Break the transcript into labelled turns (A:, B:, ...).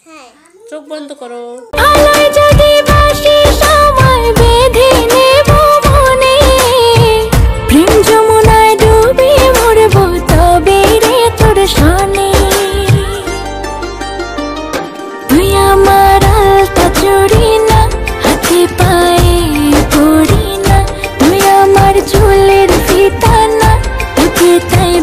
A: হ্যাঁ।
B: চোখ বন্ধ করো।
C: যদি বাসি সময় বেঁধে নেব মনে, প্রেম যমুনায় ডুবে মরব তবে রে তোর সনে। তুই আমার আলতা চুড়ি না, হাতে পায়ে পড়ি না, তুই আমার চুলের ফিতা না, তোকে তাই